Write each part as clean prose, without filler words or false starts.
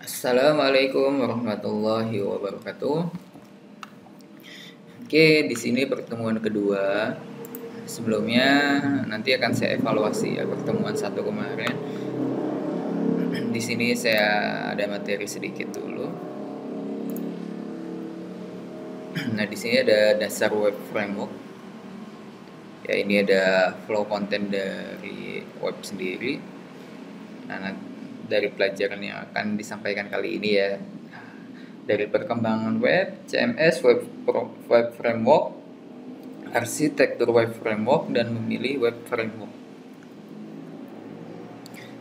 Assalamualaikum warahmatullahi wabarakatuh. Oke, di sini pertemuan kedua. Sebelumnya nanti akan saya evaluasi ya pertemuan satu kemarin. Di sini saya ada materi sedikit dulu. Nah, di sini ada dasar web framework. Ya, ini ada flow content dari web sendiri. Nah, dari pelajaran yang akan disampaikan kali ini ya, dari perkembangan web, CMS, web framework, arsitektur web framework, dan memilih web framework.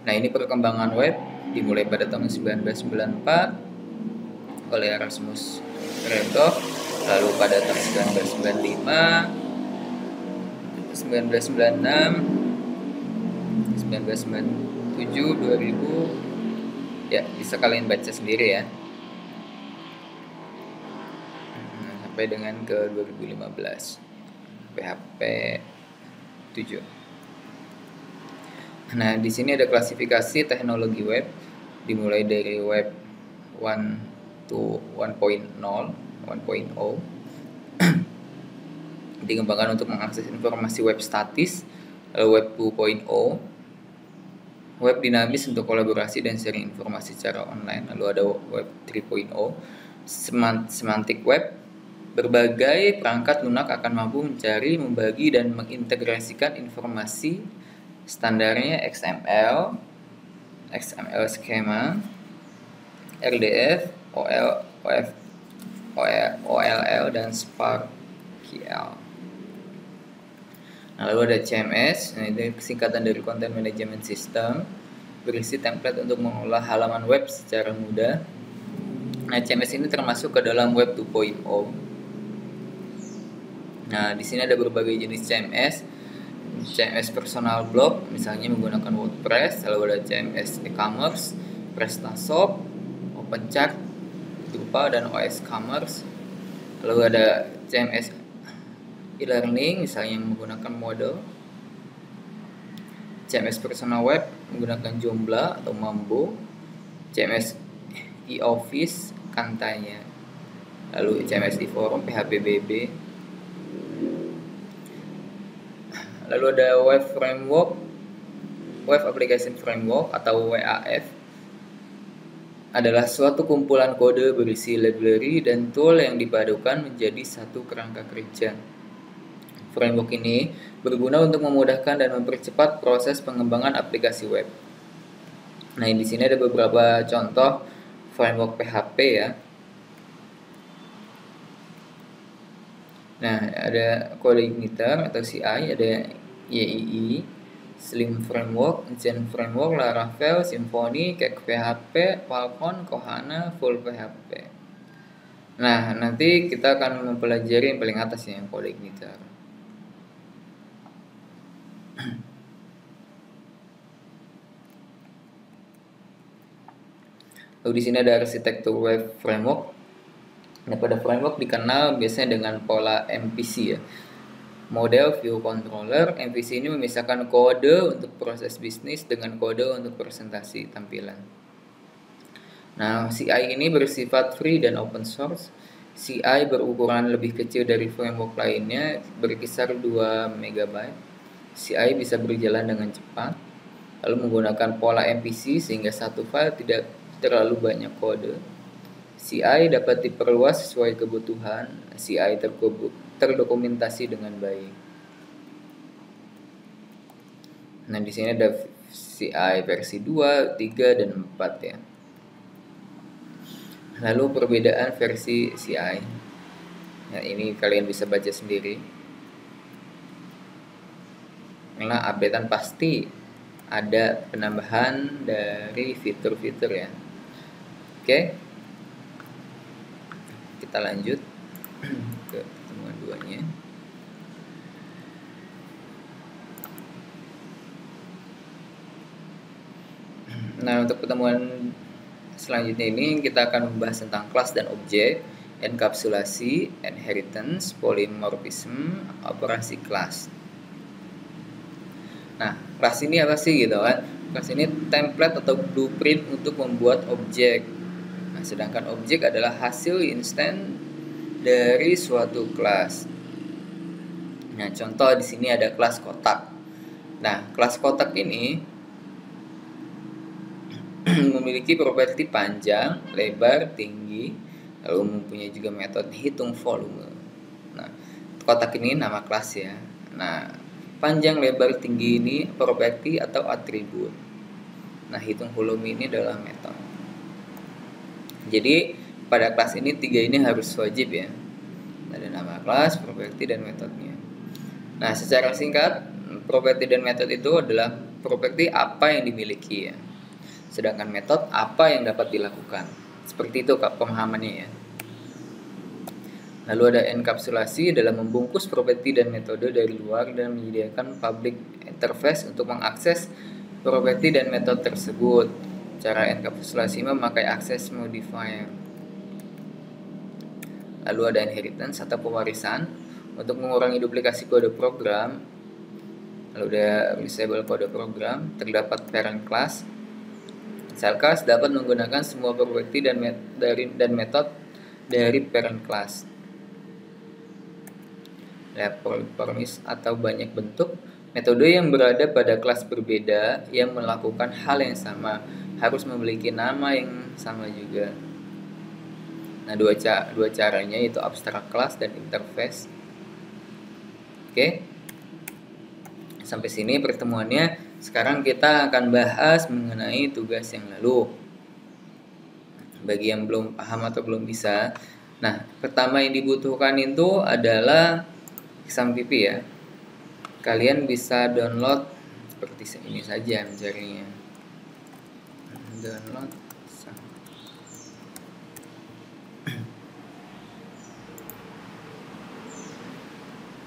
Nah, ini perkembangan web dimulai pada tahun 1994 oleh Erasmus Randolph, lalu pada tahun 1995, 1996, 1997, 2000. Ya, bisa kalian baca sendiri ya. Sampai dengan ke 2015 PHP 7. Nah, di sini ada klasifikasi teknologi web dimulai dari web 1 to 1.0, 1.0. Dikembangkan untuk mengakses informasi web statis. Lalu web 2.0, web dinamis untuk kolaborasi dan sharing informasi secara online. Lalu ada web 3.0, semantic web. Berbagai perangkat lunak akan mampu mencari, membagi, dan mengintegrasikan informasi. Standarnya XML, XML schema, RDF, OLL, dan SparkQL. Nah, lalu ada CMS, nah, ini singkatan dari Content Management System, berisi template untuk mengolah halaman web secara mudah. Nah, CMS ini termasuk ke dalam web 2.0. Nah, di sini ada berbagai jenis CMS. CMS personal blog, misalnya menggunakan WordPress. Lalu ada CMS e-commerce, PrestaShop, OpenChart, Drupal, dan OS Commerce. Lalu ada CMS e-learning, misalnya menggunakan Moodle. CMS personal web menggunakan Joomla atau Mambo. CMS e-office, Kantanya. Lalu CMS e-forum, PHPBB. Lalu ada web framework, web application framework atau WAF, adalah suatu kumpulan kode berisi library dan tool yang dipadukan menjadi satu kerangka kerja. Framework ini berguna untuk memudahkan dan mempercepat proses pengembangan aplikasi web. Nah, di sini ada beberapa contoh framework PHP ya. Nah, ada CodeIgniter atau CI, ada YII, Slim Framework, Zen Framework, Laravel, Symfony, Cake PHP, Falcon, Kohana, Full PHP. Nah, nanti kita akan mempelajari yang paling atas ya, yang CodeIgniter. Lalu di sini ada arsitektur web framework. Nah, pada framework dikenal biasanya dengan pola MVC ya. Model View Controller. MVC ini memisahkan kode untuk proses bisnis dengan kode untuk presentasi tampilan. Nah, CI ini bersifat free dan open source. CI berukuran lebih kecil dari framework lainnya, berkisar 2 MB. CI bisa berjalan dengan cepat, lalu menggunakan pola MVC sehingga satu file tidak terlalu banyak kode. CI dapat diperluas sesuai kebutuhan. CI terdokumentasi dengan baik. Nah, di sini ada CI versi 2, 3, dan 4 ya. Lalu perbedaan versi CI. Nah, ini kalian bisa baca sendiri. Nah, updatean pasti ada penambahan dari fitur-fitur ya. Oke. Kita lanjut ke pertemuan 2-nya. Nah, untuk pertemuan selanjutnya ini kita akan membahas tentang kelas dan objek, enkapsulasi, inheritance, polymorphism, operasi kelas. Nah, kelas ini apa sih gitu kan? Kelas ini template atau blueprint untuk membuat objek. Nah, sedangkan objek adalah hasil instan dari suatu kelas. Nah, contoh di sini ada kelas kotak. Nah, kelas kotak ini memiliki properti panjang, lebar, tinggi, lalu mempunyai juga metode hitung volume. Nah, kotak ini nama kelas ya. Nah, panjang, lebar, tinggi ini properti atau atribut. Nah, hitung volume ini adalah metode. Jadi pada kelas ini tiga ini harus wajib ya. Ada nama kelas, properti, dan metodenya. Nah, secara singkat, properti dan metode itu adalah properti apa yang dimiliki ya. Sedangkan metode apa yang dapat dilakukan. Seperti itu Kak pemahamannya ya. Lalu ada enkapsulasi dalam membungkus properti dan metode dari luar dan menyediakan public interface untuk mengakses properti dan metode tersebut. Cara enkapsulasi memakai akses modifier. Lalu ada inheritance atau pewarisan untuk mengurangi duplikasi kode program. Lalu ada reusable kode program, terdapat parent class. Cell class dapat menggunakan semua properti dan metode dari parent class. Polyphrase atau banyak bentuk, metode yang berada pada kelas berbeda yang melakukan hal yang sama harus memiliki nama yang sama juga. Nah, dua caranya yaitu abstract class dan interface. Oke. Sampai sini pertemuannya. Sekarang kita akan bahas mengenai tugas yang lalu. Bagi yang belum paham atau belum bisa. Nah, pertama yang dibutuhkan itu adalah XAMPP ya. Kalian bisa download seperti ini saja mencarinya. Download.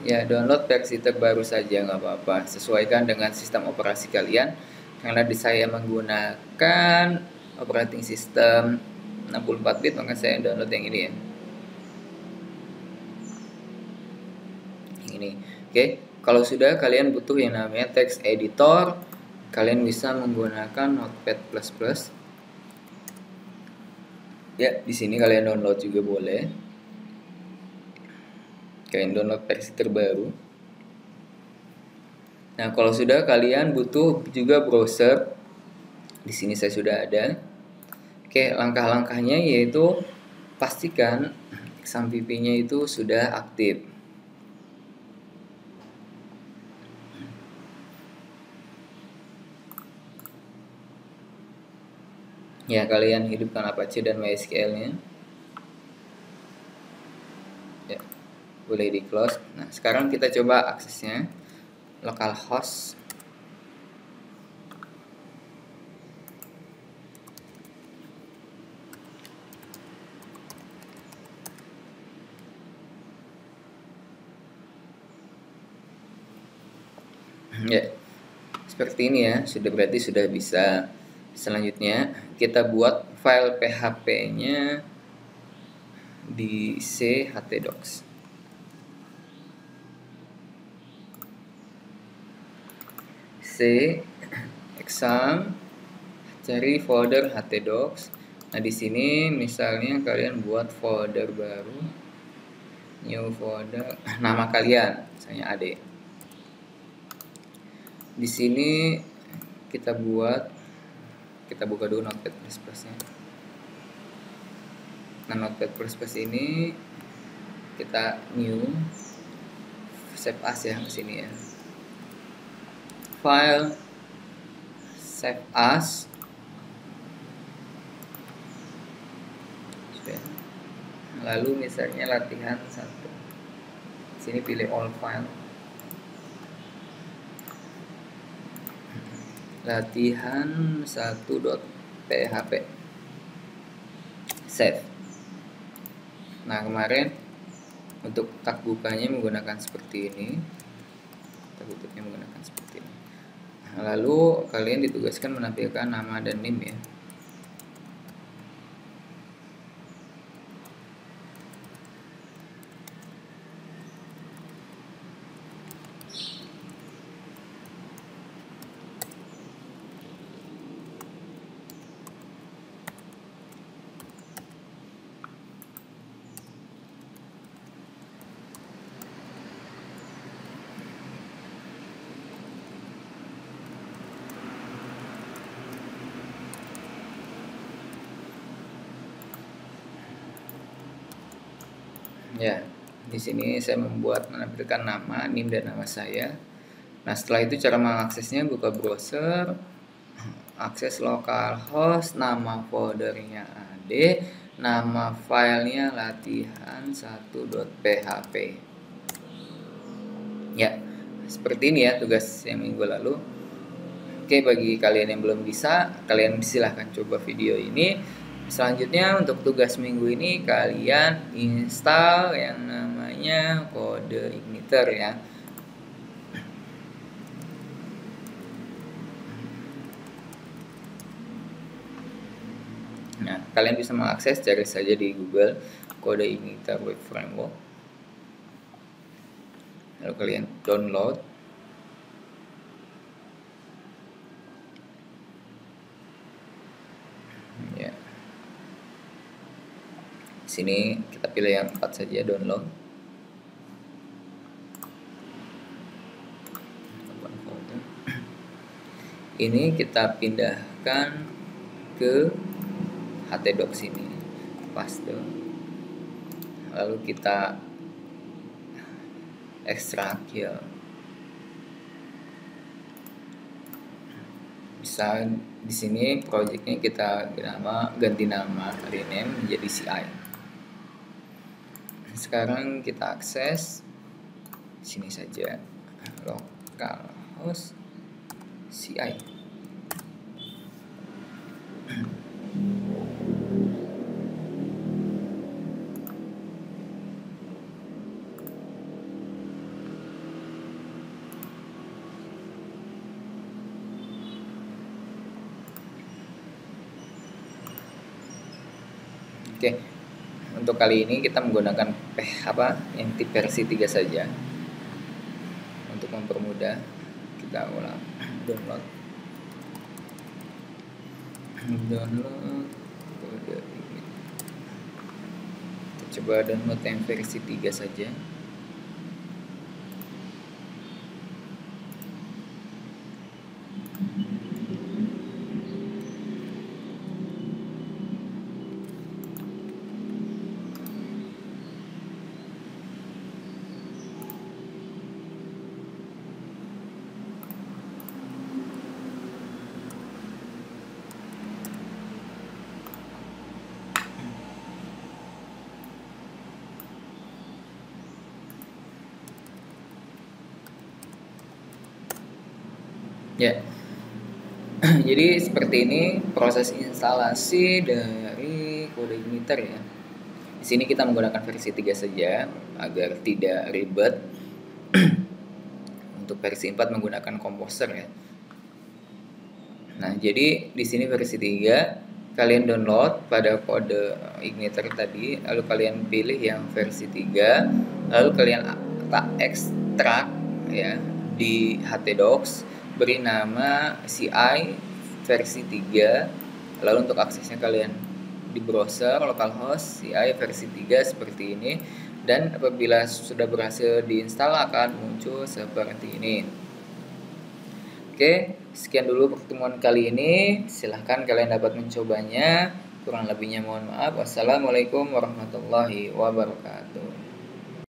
Ya, download versi terbaru saja nggak apa-apa. Sesuaikan dengan sistem operasi kalian. Karena saya menggunakan operating system 64 bit, maka saya download yang ini ya. Yang ini. Oke, kalau sudah kalian butuh yang namanya text editor, kalian bisa menggunakan Notepad++. Ya, di sini kalian download juga boleh. Kalian download versi terbaru. Nah, kalau sudah kalian butuh juga browser. Di sini saya sudah ada. Oke, langkah-langkahnya yaitu pastikan XAMPP-nya itu sudah aktif. Ya, kalian hidupkan Apache dan MySQL-nya. Ya, boleh di close. Nah, sekarang kita coba aksesnya. Localhost. Ya, seperti ini ya. Berarti sudah bisa. Selanjutnya kita buat file PHP-nya di C htdocs. C exam, cari folder htdocs. Nah, di sini misalnya kalian buat folder baru, new folder, nama kalian misalnya Ade. Di sini kita buka dulu Notepad++ nya. Nah, Notepad++ ini kita new, save as ya di sini ya. File, save as. Lalu misalnya latihan 1. Sini pilih all file. Latihan 1.php. Save. Nah, kemarin untuk tak bukanya menggunakan seperti ini. Tak tutupnya menggunakan seperti ini. Nah, lalu kalian ditugaskan menampilkan nama dan NIM ya. Ya, di sini saya menampilkan nama, NIM dan nama saya. Nah, setelah itu cara mengaksesnya buka browser, akses localhost, nama foldernya AD, nama filenya latihan1.php. Ya, seperti ini ya tugas yang minggu lalu. Oke, bagi kalian yang belum bisa, kalian silahkan coba video ini. Selanjutnya untuk tugas minggu ini kalian install yang namanya kode igniter ya. Nah, kalian bisa mengakses, cari saja di Google kode igniter web framework. Lalu kalian download. Ya. Sini kita pilih yang 4 saja, download. Ini kita pindahkan ke htdocs ini, paste. Lalu kita ekstrak ya. Bisa di sini projectnya kita ganti nama, rename menjadi CI. Sekarang kita akses sini saja, localhost CI. Oke, untuk kali ini kita menggunakan NT versi 3 saja. Untuk mempermudah, kita ulang download kode ini. Kita coba download yang versi 3 saja. Ya, jadi seperti ini proses instalasi dari kode igniter ya. Di sini kita menggunakan versi 3 saja agar tidak ribet. Untuk versi 4 menggunakan komposer ya. Nah, jadi di sini versi 3 kalian download pada kode igniter tadi, lalu kalian pilih yang versi 3, lalu kalian ekstrak ya di htdocs, beri nama CI versi 3. Lalu untuk aksesnya kalian di browser localhost CI versi 3 seperti ini, dan apabila sudah berhasil diinstal akan muncul seperti ini. Oke, sekian dulu pertemuan kali ini. Silahkan kalian dapat mencobanya. Kurang lebihnya mohon maaf. Wassalamualaikum warahmatullahi wabarakatuh.